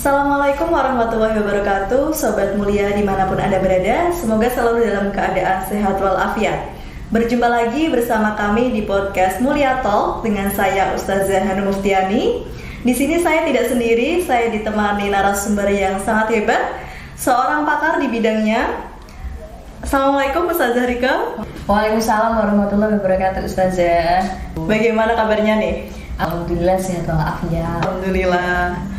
Assalamualaikum warahmatullahi wabarakatuh. Sobat mulia dimanapun Anda berada, semoga selalu dalam keadaan sehat walafiat. Berjumpa lagi bersama kami di podcast Mulia Talk dengan saya Ustazah Hanum Muftiani. Di sini saya tidak sendiri, saya ditemani narasumber yang sangat hebat, seorang pakar di bidangnya. Assalamualaikum Ustazah Rika. Waalaikumsalam warahmatullahi wabarakatuh Ustazah. Bagaimana kabarnya nih? Alhamdulillah sehat walafiat. Alhamdulillah.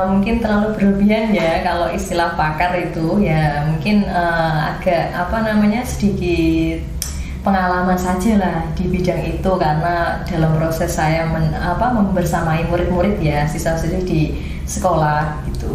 Mungkin terlalu berlebihan ya kalau istilah pakar itu ya mungkin agak sedikit pengalaman saja lah di bidang itu, karena dalam proses saya membersamai murid-murid ya siswa-siswi di sekolah gitu.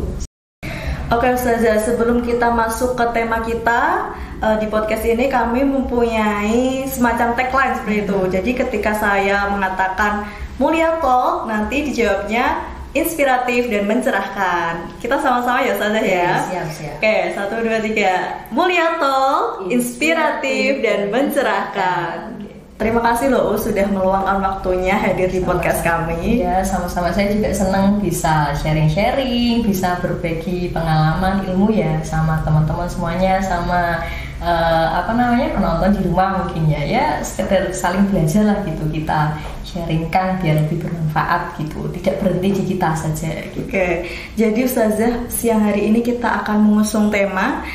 Oke Ustazah, sebelum kita masuk ke tema kita di podcast ini, kami mempunyai semacam tagline seperti itu. Jadi ketika saya mengatakan Mulia Talk, nanti dijawabnya inspiratif dan mencerahkan. Kita sama-sama ya Ustazah ya. Siap. Oke, 1, 2, 3. Mulia Talk, inspiratif dan mencerahkan. Terima kasih loh sudah meluangkan waktunya hadir di podcast kami. Ya, sama-sama, saya juga senang bisa sharing-sharing, bisa berbagi pengalaman ilmu ya sama teman-teman semuanya, sama penonton di rumah mungkin ya sekedar saling belajar lah gitu, kita sharingkan biar lebih bermanfaat gitu, tidak berhenti di kita saja gitu. Oke, jadi Ustazah, siang hari ini kita akan mengusung tema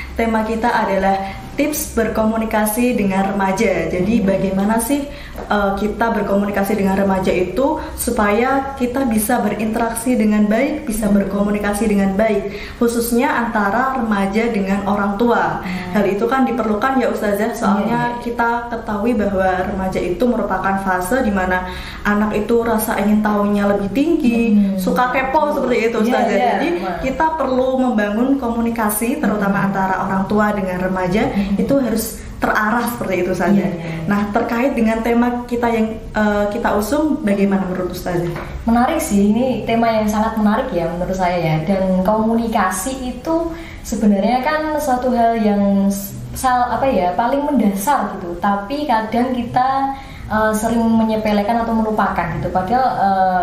kita adalah tips berkomunikasi dengan remaja. Jadi bagaimana sih kita berkomunikasi dengan remaja itu supaya kita bisa berinteraksi dengan baik, bisa berkomunikasi dengan baik, khususnya antara remaja dengan orang tua. Hal itu kan diperlukan ya Ustazah, soalnya kita ketahui bahwa remaja itu merupakan fase di mana anak itu rasa ingin tahunya lebih tinggi, suka kepo seperti itu Ustazah. Jadi kita perlu membangun komunikasi terutama antara orang tua dengan remaja itu harus terarah seperti itu saja. Nah, terkait dengan tema kita yang kita usung, bagaimana menurut Ustazah? Menarik sih, ini tema yang sangat menarik ya menurut saya ya. Dan komunikasi itu sebenarnya kan suatu hal yang paling mendasar gitu. Tapi kadang kita sering menyepelekan atau melupakan gitu, padahal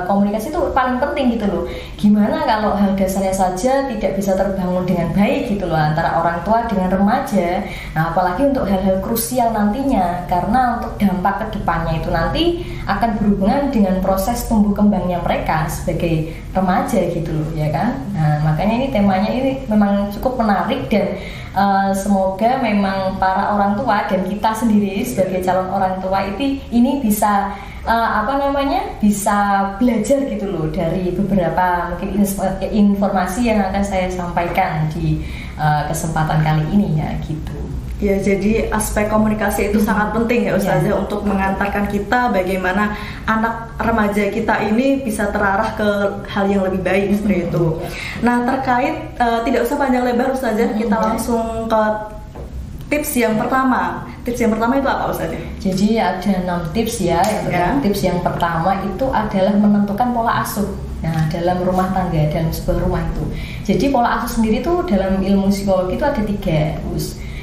komunikasi itu paling penting gitu loh. Gimana kalau hal dasarnya saja tidak bisa terbangun dengan baik gitu loh antara orang tua dengan remaja, nah apalagi untuk hal-hal krusial nantinya, karena untuk dampak kedepannya itu nanti akan berhubungan dengan proses tumbuh kembangnya mereka sebagai remaja gitu loh ya kan. Nah makanya ini temanya ini memang cukup menarik, dan semoga memang para orang tua dan kita sendiri sebagai calon orang tua ini bisa bisa belajar gitu loh dari beberapa mungkin informasi yang akan saya sampaikan di kesempatan kali ini ya gitu. Ya, jadi aspek komunikasi itu sangat penting ya Ustazah untuk mengantarkan kita bagaimana anak remaja kita ini bisa terarah ke hal yang lebih baik seperti itu. Nah, terkait tidak usah panjang lebar Ustazah, kita langsung ke tips yang pertama. Tips yang pertama itu apa Ustazah? Jadi ada 6 tips ya. Tips yang pertama itu adalah menentukan pola asuh. Nah, dalam rumah tangga, dalam sebuah rumah itu. Jadi pola asuh sendiri itu dalam ilmu psikologi itu ada 3.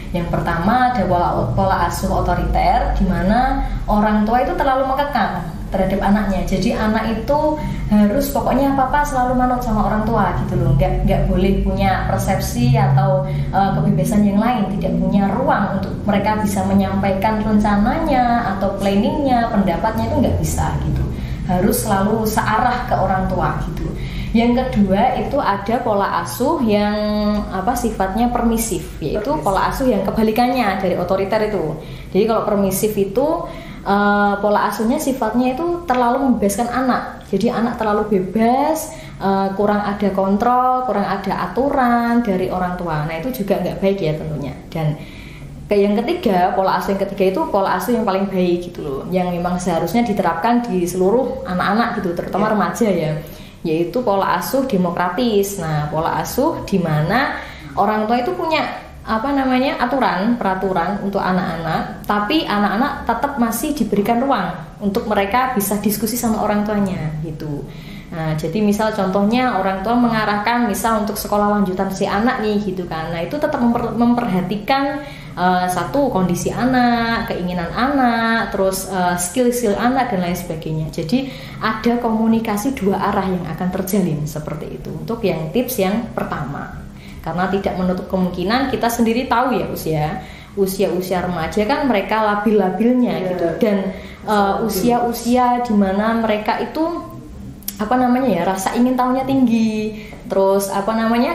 Yang pertama ada pola asuh otoriter, di mana orang tua itu terlalu mengekang terhadap anaknya. Jadi anak itu harus pokoknya apa-apa selalu manut sama orang tua gitu loh. Nggak boleh punya persepsi atau kebebasan yang lain, tidak punya ruang untuk mereka bisa menyampaikan rencananya atau planningnya, pendapatnya itu nggak bisa gitu. Harus selalu searah ke orang tua gitu. Yang kedua itu ada pola asuh yang sifatnya permisif, yaitu pola asuh yang kebalikannya dari otoriter itu. Jadi kalau permisif itu pola asuhnya sifatnya itu terlalu membebaskan anak. Jadi anak terlalu bebas, kurang ada kontrol, kurang ada aturan dari orang tua. Nah itu juga nggak baik ya tentunya. Dan yang ketiga, pola asuh yang ketiga itu pola asuh yang paling baik gitu loh, yang memang seharusnya diterapkan di seluruh anak-anak gitu, terutama remaja ya, yaitu pola asuh demokratis. Nah, pola asuh di mana orang tua itu punya peraturan untuk anak-anak, tapi anak-anak tetap masih diberikan ruang untuk mereka bisa diskusi sama orang tuanya gitu. Nah, jadi misal contohnya orang tua mengarahkan misal untuk sekolah lanjutan si anak nih gitu kan. Nah, itu tetap memperhatikan satu kondisi anak, keinginan anak, terus skill-skill anak dan lain sebagainya. Jadi ada komunikasi dua arah yang akan terjalin seperti itu untuk yang tips yang pertama. Karena tidak menutup kemungkinan kita sendiri tahu ya usia remaja kan mereka labil-labilnya gitu, dan usia-usia di mana mereka itu rasa ingin tahunya tinggi. Terus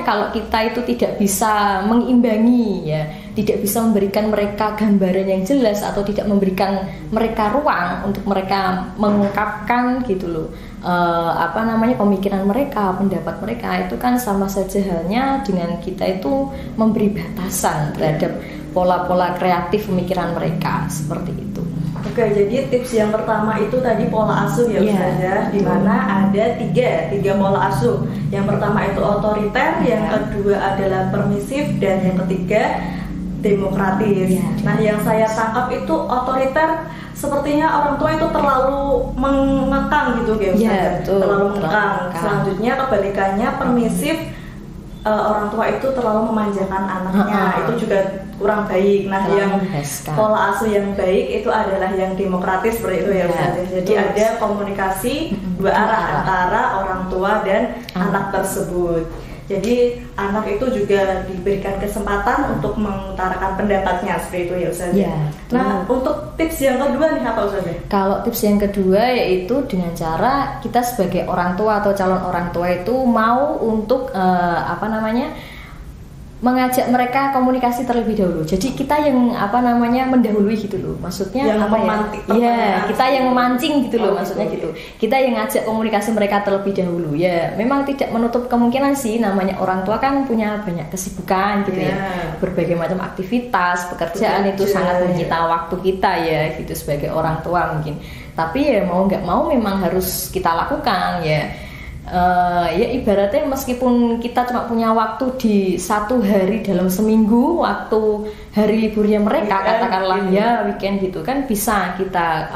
kalau kita itu tidak bisa mengimbangi ya, tidak bisa memberikan mereka gambaran yang jelas atau tidak memberikan mereka ruang untuk mereka mengungkapkan gitu loh, pemikiran mereka, pendapat mereka, itu kan sama saja halnya dengan kita itu memberi batasan terhadap pola-pola kreatif pemikiran mereka seperti itu. Oke, jadi tips yang pertama itu tadi pola asuh ya Ustazah, di mana ada tiga pola asuh. Yang pertama itu otoriter, yang kedua adalah permisif, dan yang ketiga demokratis. Nah, yang saya tangkap itu otoriter, sepertinya orang tua itu terlalu mengekang gitu ya Ustazah, terlalu mengekang. Selanjutnya kebalikannya permisif, orang tua itu terlalu memanjakan anaknya, itu juga kurang baik. Nah, yang pola asuh yang baik itu adalah yang demokratis seperti itu ya Ustazah. Jadi ada komunikasi dua arah antara orang tua dan anak tersebut. Jadi anak itu juga diberikan kesempatan untuk mengutarakan pendapatnya seperti itu ya Ustazah. Nah, untuk tips yang kedua nih apa Ustazah? Kalau tips yang kedua yaitu dengan cara kita sebagai orang tua atau calon orang tua itu mau untuk mengajak mereka komunikasi terlebih dahulu. Jadi kita yang mendahului gitu loh. Maksudnya yang kita yang memancing gitu loh, maksudnya gitu. Kita yang ngajak komunikasi mereka terlebih dahulu. Ya, memang tidak menutup kemungkinan sih, namanya orang tua kan punya banyak kesibukan gitu ya. Berbagai macam aktivitas, pekerjaan itu sangat menyita waktu kita ya gitu sebagai orang tua mungkin. Tapi ya mau nggak mau memang harus kita lakukan ya. Ya ibaratnya meskipun kita cuma punya waktu di satu hari dalam seminggu, waktu hari liburnya mereka, katakanlah ya weekend gitu kan, bisa kita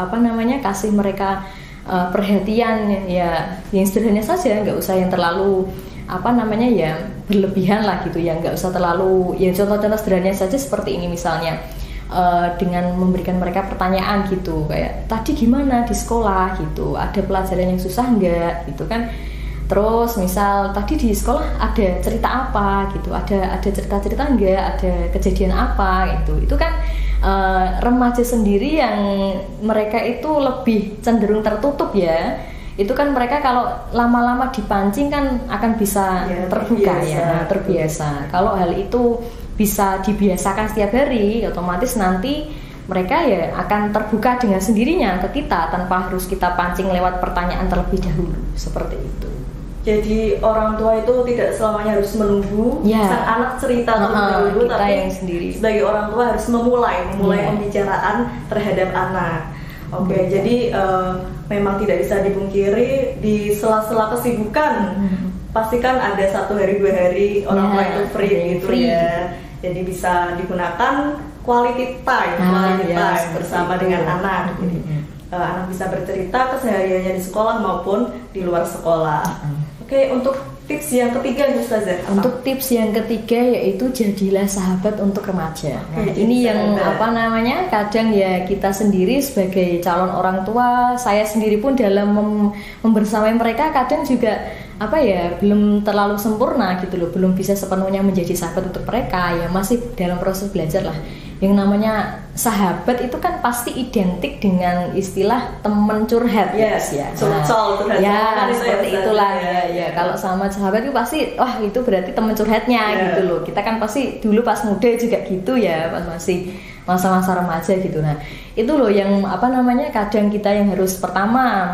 kasih mereka perhatian ya yang sederhana saja, nggak usah yang terlalu berlebihan lah gitu ya, nggak usah terlalu, ya contoh-contoh sederhana saja seperti ini misalnya. Dengan memberikan mereka pertanyaan gitu, kayak tadi gimana di sekolah gitu, ada pelajaran yang susah nggak gitu kan. Terus misal tadi di sekolah ada cerita apa gitu, ada cerita-cerita enggak, ada kejadian apa gitu. Itu kan remaja sendiri yang mereka itu lebih cenderung tertutup ya. Itu kan mereka kalau lama-lama dipancing kan akan bisa terbiasa. Kalau hal itu bisa dibiasakan setiap hari, otomatis nanti mereka ya akan terbuka dengan sendirinya ke kita tanpa harus kita pancing lewat pertanyaan terlebih dahulu, seperti itu. Jadi orang tua itu tidak selamanya harus menunggu sang anak cerita terlebih dahulu, tapi sebagai orang tua harus memulai pembicaraan terhadap anak. Jadi memang tidak bisa dipungkiri di sela-sela kesibukan pastikan ada 1 hari 2 hari orang tua itu free gitu ya. Jadi bisa digunakan quality time bersama dengan anak. Jadi anak bisa bercerita kesehariannya di sekolah maupun di luar sekolah. Oke, untuk tips yang ketiga Ustazah. Untuk tips yang ketiga yaitu jadilah sahabat untuk remaja. Nah, ini yang kadang ya kita sendiri sebagai calon orang tua, saya sendiri pun dalam membersamai mereka kadang juga belum terlalu sempurna gitu loh, belum bisa sepenuhnya menjadi sahabat untuk mereka, ya masih dalam proses belajar lah. Yang namanya sahabat itu kan pasti identik dengan istilah teman curhat ya. Seperti itulah ya. Kalau sama sahabat itu pasti itu berarti teman curhatnya gitu loh. Kita kan pasti dulu pas muda juga gitu ya, pas masih masa-masa remaja gitu. Nah, itu loh yang kadang kita yang harus pertama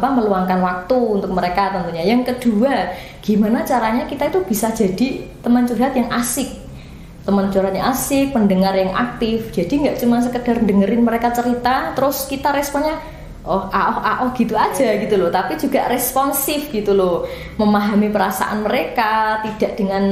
meluangkan waktu untuk mereka tentunya. Yang kedua, gimana caranya kita itu bisa jadi teman curhat yang asik. Teman curhatnya asik, pendengar yang aktif. Jadi nggak cuma sekedar dengerin mereka cerita terus kita responnya gitu aja gitu loh, tapi juga responsif gitu loh, memahami perasaan mereka, tidak dengan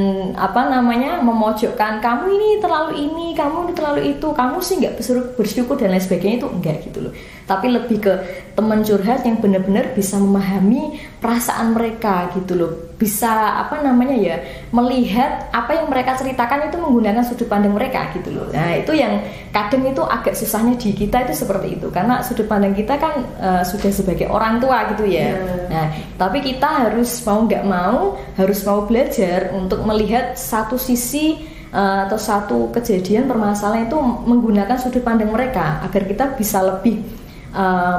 memojokkan kamu ini terlalu ini, kamu ini terlalu itu, kamu sih nggak bersyukur dan lain sebagainya, itu enggak gitu loh. Tapi lebih ke teman curhat yang benar-benar bisa memahami perasaan mereka gitu loh, bisa apa namanya ya, melihat apa yang mereka ceritakan itu menggunakan sudut pandang mereka gitu loh. Nah itu yang kadang itu agak susahnya di kita itu seperti itu, karena sudut pandang kita kan sudah sebagai orang tua gitu ya. Nah tapi kita harus mau nggak mau harus mau belajar untuk melihat satu sisi atau satu kejadian permasalahan itu menggunakan sudut pandang mereka, agar kita bisa lebih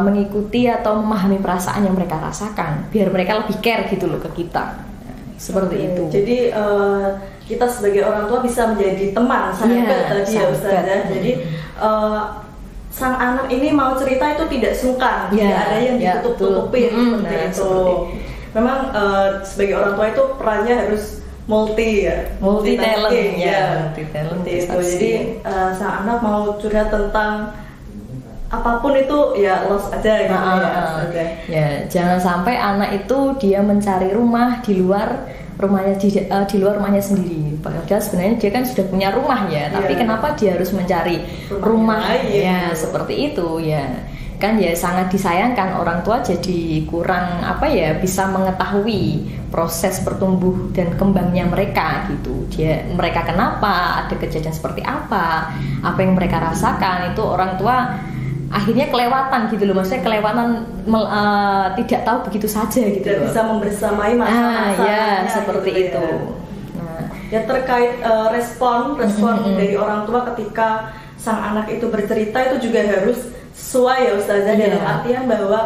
mengikuti atau memahami perasaan yang mereka rasakan, biar mereka lebih care gitu loh ke kita. Seperti itu. Jadi kita sebagai orang tua bisa menjadi teman, sahabat tadi ya Ustazah. Jadi sang anak ini mau cerita itu tidak sungkan, tidak ada yang ditutup-tutupin seperti itu. Memang sebagai orang tua itu perannya harus multi talent ya. Itu. Jadi sang anak mau curhat tentang apapun itu ya los aja gitu ya. Jangan sampai anak itu dia mencari rumah di luar rumahnya, di luar rumahnya sendiri. Padahal sebenarnya dia kan sudah punya rumah ya, tapi kenapa dia harus mencari rumah ya seperti itu ya. Kan ya sangat disayangkan orang tua jadi kurang apa ya, bisa mengetahui proses pertumbuh dan kembangnya mereka gitu. Mereka kenapa, ada kejadian seperti apa yang mereka rasakan, itu orang tua akhirnya kelewatan gitu loh, maksudnya kelewatan tidak tahu begitu saja gitu. Tidak bisa membersamai masa-masa seperti gitu itu. Ya terkait respon dari orang tua ketika sang anak itu bercerita itu juga harus sesuai ya Ustazah, dalam artian bahwa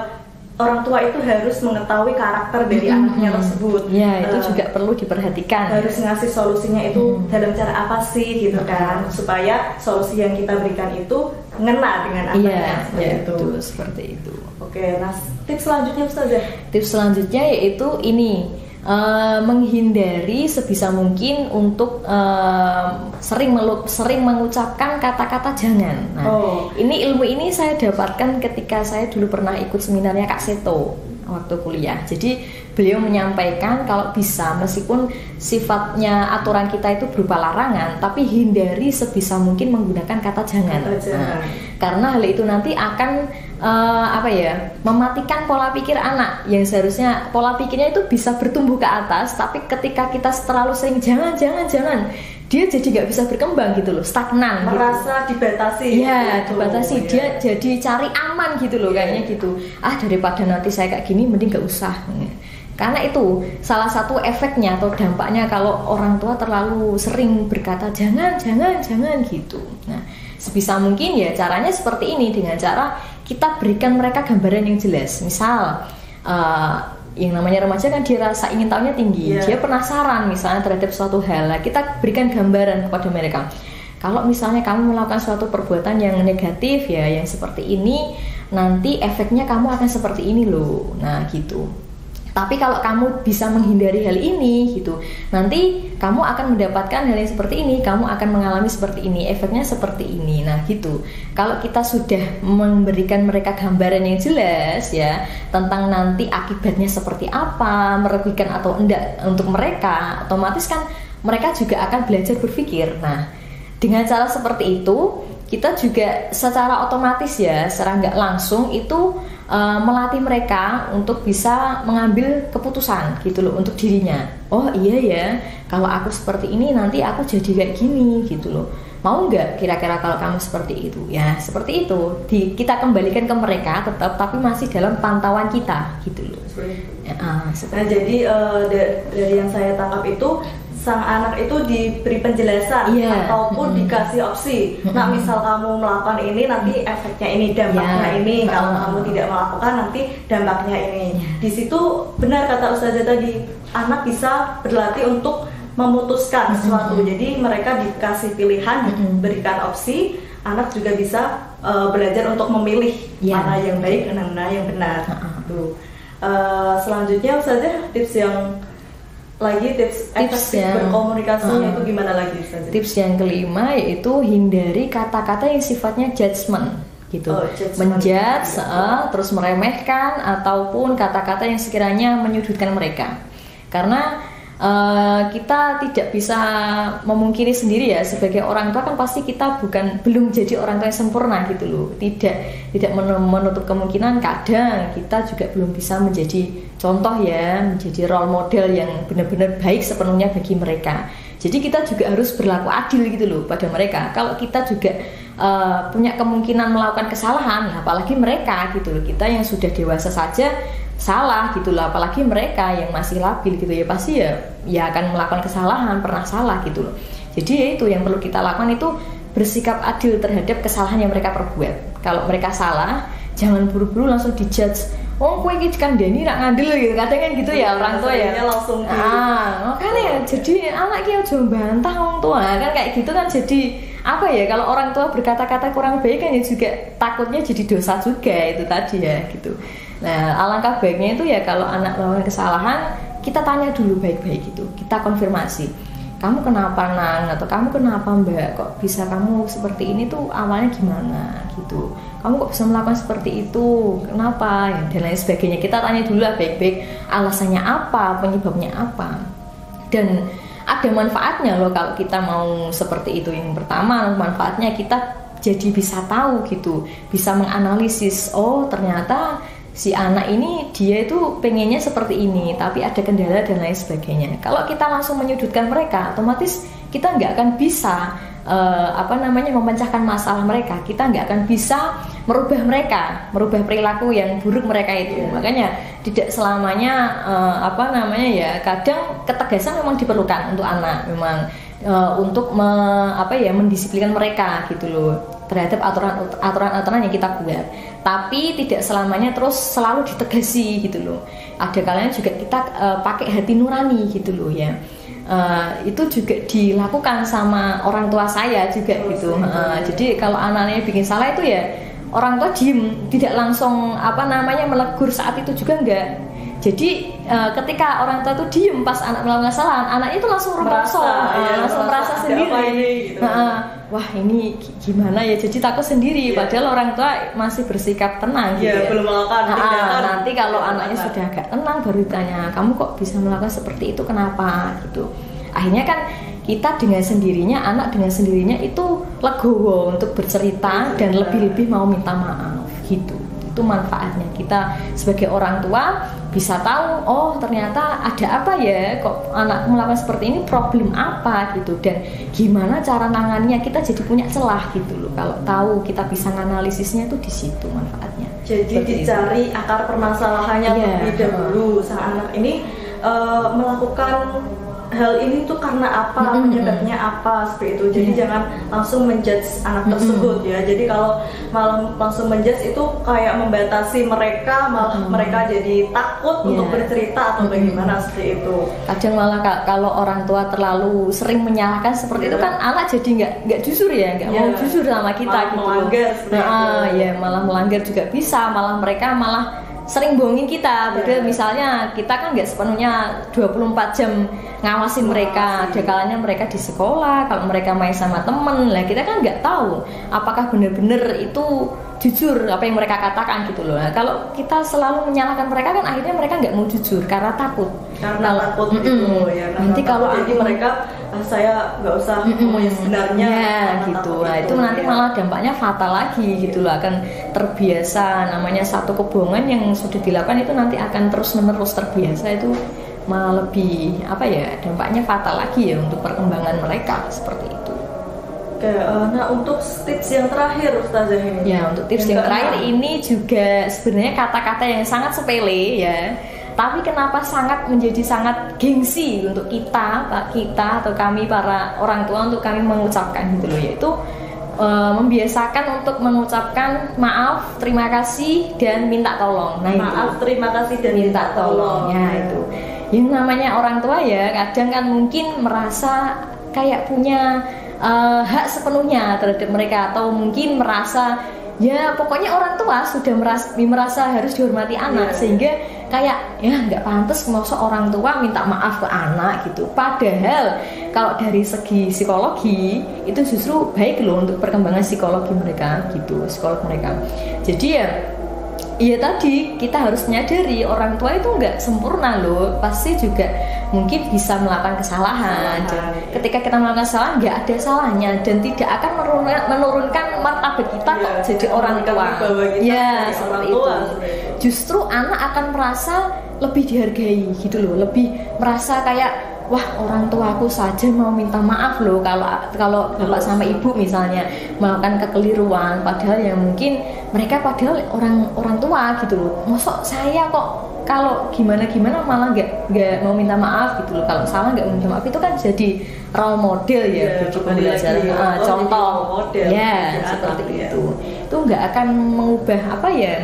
orang tua itu harus mengetahui karakter dari anaknya tersebut. Ya, itu juga perlu diperhatikan. Harus ngasih solusinya itu dalam cara apa sih gitu kan, supaya solusi yang kita berikan itu ngena dengan anaknya. Betul, seperti itu. Oke, nah tips selanjutnya Ustazah? Tips selanjutnya yaitu ini, menghindari sebisa mungkin untuk sering mengucapkan kata-kata jangan. Ini ilmu ini saya dapatkan ketika saya dulu pernah ikut seminarnya Kak Seto waktu kuliah. Jadi beliau menyampaikan kalau bisa, meskipun sifatnya aturan kita itu berupa larangan, tapi hindari sebisa mungkin menggunakan kata jangan. Karena hal itu nanti akan mematikan pola pikir anak yang seharusnya pola pikirnya itu bisa bertumbuh ke atas, tapi ketika kita terlalu sering jangan, dia jadi nggak bisa berkembang gitu loh, stagnan, merasa gitu. Dibatasi. Ya, dibatasi. Dia jadi cari aman gitu loh, kayaknya gitu. Daripada nanti saya kayak gini, mending nggak usah. Karena itu salah satu efeknya atau dampaknya kalau orang tua terlalu sering berkata jangan gitu. Nah, sebisa mungkin ya caranya seperti ini, dengan cara kita berikan mereka gambaran yang jelas. Misal yang namanya remaja kan dia rasa ingin tahunya tinggi, dia penasaran misalnya terhadap suatu hal. Kita berikan gambaran kepada mereka. Kalau misalnya kamu melakukan suatu perbuatan yang negatif ya, yang seperti ini, nanti efeknya kamu akan seperti ini loh. Nah gitu. Tapi kalau kamu bisa menghindari hal ini gitu, nanti kamu akan mendapatkan hal yang seperti ini, kamu akan mengalami seperti ini, efeknya seperti ini. Nah gitu. Kalau kita sudah memberikan mereka gambaran yang jelas ya tentang nanti akibatnya seperti apa, merugikan atau enggak untuk mereka, otomatis kan mereka juga akan belajar berpikir. Nah, dengan cara seperti itu kita juga secara otomatis ya, secara nggak langsung itu melatih mereka untuk bisa mengambil keputusan gitu loh untuk dirinya. Oh iya ya, kalau aku seperti ini nanti aku jadi kayak gini gitu loh. Mau nggak kira-kira kalau kamu seperti itu? Ya seperti itu. Kita kembalikan ke mereka tetap, tapi masih dalam pantauan kita gitu loh. Jadi dari yang saya tangkap itu, sang anak itu diberi penjelasan ataupun dikasih opsi. Nah, misal kamu melakukan ini nanti efeknya ini, dampaknya ini. Kalau kamu tidak melakukan nanti dampaknya ini. Di situ benar kata Ustazah tadi, anak bisa berlatih untuk memutuskan sesuatu. Jadi mereka dikasih pilihan, diberikan opsi, anak juga bisa belajar untuk memilih mana yang baik dan mana yang benar. Selanjutnya Ustazah, tips efektif berkomunikasinya itu gimana lagi Ustazah? Tips yang kelima yaitu hindari kata-kata yang sifatnya judgement gitu, menjudge, terus meremehkan ataupun kata-kata yang sekiranya menyudutkan mereka. Karena kita tidak bisa memungkiri sendiri ya, sebagai orang tua kan pasti kita belum jadi orang tua yang sempurna gitu loh. Tidak menutup kemungkinan kadang kita juga belum bisa menjadi contoh ya, menjadi role model yang benar-benar baik sepenuhnya bagi mereka. Jadi kita juga harus berlaku adil gitu loh pada mereka. Kalau kita juga punya kemungkinan melakukan kesalahan, apalagi mereka gitu loh. Kita yang sudah dewasa saja salah gitu loh, apalagi mereka yang masih labil gitu ya, pasti ya akan melakukan kesalahan, pernah salah gitu loh. Jadi ya itu yang perlu kita lakukan, itu bersikap adil terhadap kesalahan yang mereka perbuat. Kalau mereka salah, jangan buru-buru langsung dijudge. Oh, kowe iki kan Deni rak ngandel gitu. Kadang kan gitu ya orang tua ya. Langsung makanya jadi anak ki aja bantah wong tua. Kan kayak gitu kan jadi apa ya, kalau orang tua berkata-kata kurang baik kan ya juga takutnya jadi dosa juga itu tadi ya gitu. Nah, alangkah baiknya itu ya kalau anak melakukan kesalahan, kita tanya dulu baik-baik gitu. Kita konfirmasi. Kamu kenapa Nang? Atau kamu kenapa Mbak? Kok bisa kamu seperti ini tuh awalnya gimana gitu? Kamu kok bisa melakukan seperti itu? Kenapa? Ya, dan lain sebagainya. Kita tanya dulu lah baik-baik alasannya apa, penyebabnya apa. Dan ada manfaatnya loh kalau kita mau seperti itu. Yang pertama, manfaatnya kita jadi bisa tahu gitu, bisa menganalisis. Oh, ternyata si anak ini dia itu pengennya seperti ini, tapi ada kendala dan lain sebagainya. Kalau kita langsung menyudutkan mereka, otomatis kita nggak akan bisa memecahkan masalah mereka. Kita nggak akan bisa merubah perilaku yang buruk mereka itu. Makanya tidak selamanya kadang ketegasan memang diperlukan untuk anak, memang untuk mendisiplinkan mereka gitu loh terhadap aturan-aturan yang kita buat. Tapi tidak selamanya terus selalu ditegasi gitu loh. Ada kalanya juga kita pakai hati nurani gitu loh ya. Itu juga dilakukan sama orang tua saya juga gitu. Jadi kalau anaknya bikin salah itu ya orang tua diem, tidak langsung melegur saat itu juga enggak. Jadi ketika orang tua itu diem pas anak melakukan kesalahan, anaknya itu langsung merasa sendiri. Gitu. Wah ini gimana ya? Jadi takut sendiri. Padahal orang tua masih bersikap tenang gitu. Belum melakukan tindakan. Nanti kalau anaknya sudah agak tenang baru ditanya, kamu kok bisa melakukan seperti itu? Kenapa? Gitu. Akhirnya kan kita dengan sendirinya, anak dengan sendirinya itu legowo untuk bercerita dan lebih-lebih mau minta maaf gitu. Itu manfaatnya. Kita sebagai orang tua bisa tahu, oh ternyata ada apa ya kok anak melakukan seperti ini, problem apa gitu, dan gimana cara nanganinya. Kita jadi punya celah gitu loh. Kalau tahu kita bisa menganalisisnya, itu di situ manfaatnya. Jadi seperti dicari itu. Akar permasalahannya lebih dahulu. Sang anak ini melakukan hal ini tuh karena apa, penyebabnya apa, seperti itu. Jadi jangan langsung menjudge anak tersebut ya. Jadi kalau malah langsung menjudge itu kayak membatasi mereka, malah mereka jadi takut untuk bercerita atau bagaimana seperti itu. Kadang malah kalau orang tua terlalu sering menyalahkan seperti itu kan anak jadi nggak jujur ya, nggak mau jujur sama kita malah gitu. Melanggar Ya malah melanggar juga bisa, malah mereka sering bohongin kita. Padahal misalnya kita kan nggak sepenuhnya 24 jam ngawasin mereka. Ada kalanya mereka di sekolah, kalau mereka main sama temen lah, kita kan nggak tahu apakah benar-benar itu jujur apa yang mereka katakan gitu loh. Nah, kalau kita selalu menyalahkan mereka kan akhirnya mereka nggak mau jujur karena takut. Takut gitu ya. Nanti kalau jadi mereka saya nggak usah ngomong yang sebenarnya gitu. Nah itu nanti malah dampaknya fatal lagi gitu loh. Akan terbiasa, namanya satu kebohongan yang sudah dilakukan itu nanti akan terus-menerus terbiasa, itu malah lebih dampaknya fatal lagi ya untuk perkembangan mereka seperti itu. Oke, nah untuk tips yang terakhir Ustazah ini. Ya, untuk tips yang terakhir ini juga sebenarnya kata-kata yang sangat sepele ya. Tapi kenapa menjadi sangat gengsi untuk kita atau kami para orang tua untuk kami mengucapkan gitu loh, yaitu membiasakan untuk mengucapkan maaf, terima kasih dan minta tolong. Nah, maaf, terima kasih dan minta tolong. Ya itu. Yang namanya orang tua ya kadang kan mungkin merasa kayak punya hak sepenuhnya terhadap mereka, atau mungkin merasa ya pokoknya orang tua sudah merasa harus dihormati anak, sehingga kayak ya nggak pantas masa orang tua minta maaf ke anak gitu. Padahal kalau dari segi psikologi itu justru baik loh untuk perkembangan psikologi mereka gitu, psikolog mereka. Jadi ya Iya tadi kita harus menyadari orang tua itu nggak sempurna loh, pasti juga mungkin bisa melakukan kesalahan. Dan ketika kita melakukan kesalahan nggak ada salahnya dan tidak akan menurunkan martabat kita kok jadi orang tua. Ya seperti itu. Justru anak akan merasa lebih dihargai gitu loh, lebih merasa kayak wah orang tuaku saja mau minta maaf loh kalau bapak sama ibu misalnya melakukan kekeliruan, padahal ya mungkin mereka padahal orang tua gitu loh. Masa saya kok kalau gimana malah nggak mau minta maaf gitu loh. Kalau salah nggak minta maaf itu kan jadi role model ya bagi pembelajaran, contoh model, ya seperti itu. Itu nggak akan mengubah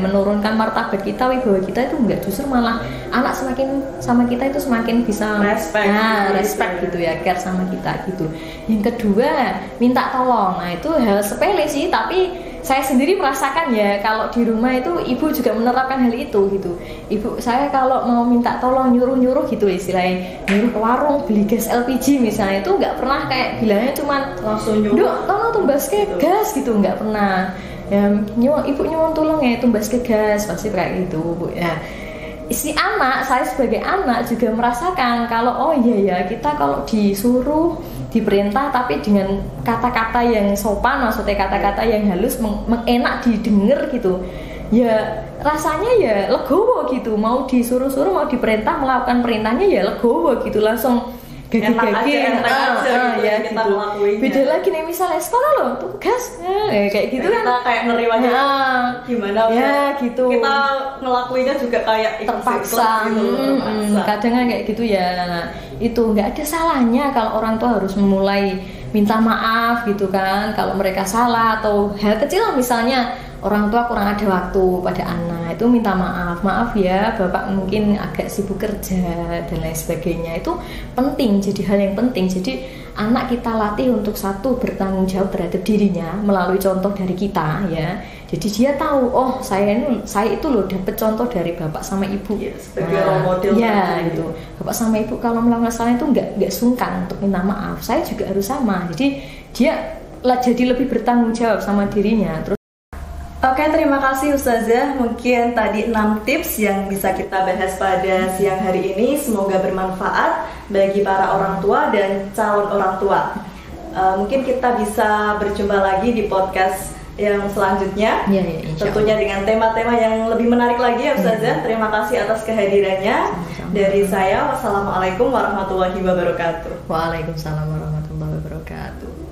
menurunkan martabat kita, wibawa kita itu nggak, justru malah anak semakin sama kita itu semakin bisa respect gitu ya, care sama kita gitu. Yang kedua, minta tolong. Nah itu hal sepele sih, tapi saya sendiri merasakan ya kalau di rumah itu ibu juga menerapkan hal itu gitu. Ibu saya kalau mau minta tolong nyuruh gitu istilahnya, nyuruh ke warung beli gas LPG misalnya, itu nggak pernah kayak bilangnya cuman langsung nyuruh, "Duk, tolong tumbas ke gas" gitu, nggak pernah. Ya, ibu nyuwun tolong ya tumbas ke gas, pasti kayak gitu Bu ya. Si anak, saya sebagai anak juga merasakan kalau oh iya ya, kita kalau disuruh diperintah tapi dengan kata-kata yang sopan, maksudnya kata-kata yang halus, enak didengar gitu ya, rasanya ya legowo gitu. Mau disuruh-suruh, mau diperintah melakukan perintahnya ya legowo gitu, langsung gagi-gagi ya gitu. Beda lagi nih misalnya sekolah loh tugas kayak gitu kan, kita kayak nerimanya gimana ya gitu, kita ngelakuinnya juga kayak terpaksa gitu, kadang kayak gitu ya. Nah itu nggak ada salahnya kalau orang tua harus memulai minta maaf gitu kan, kalau mereka salah atau hal kecil misalnya orang tua kurang ada waktu pada anak, itu minta maaf ya bapak mungkin agak sibuk kerja dan lain sebagainya. Itu penting, jadi hal yang penting. Jadi anak kita latih untuk satu, bertanggung jawab terhadap dirinya melalui contoh dari kita ya. Jadi dia tahu oh saya itu loh dapat contoh dari bapak sama ibu ya, sebagai role model ya gitu. Bapak sama ibu kalau melakukan kesalahan itu nggak sungkan untuk minta maaf, saya juga harus sama. Jadi dia jadi lebih bertanggung jawab sama dirinya. Terus oke, terima kasih Ustazah. Mungkin tadi 6 tips yang bisa kita bahas pada siang hari ini. Semoga bermanfaat bagi para orang tua dan calon orang tua. Mungkin kita bisa berjumpa lagi di podcast yang selanjutnya, tentunya dengan tema-tema yang lebih menarik lagi ya Ustazah. Terima kasih atas kehadirannya. Dari saya, wassalamualaikum warahmatullahi wabarakatuh. Waalaikumsalam warahmatullahi wabarakatuh.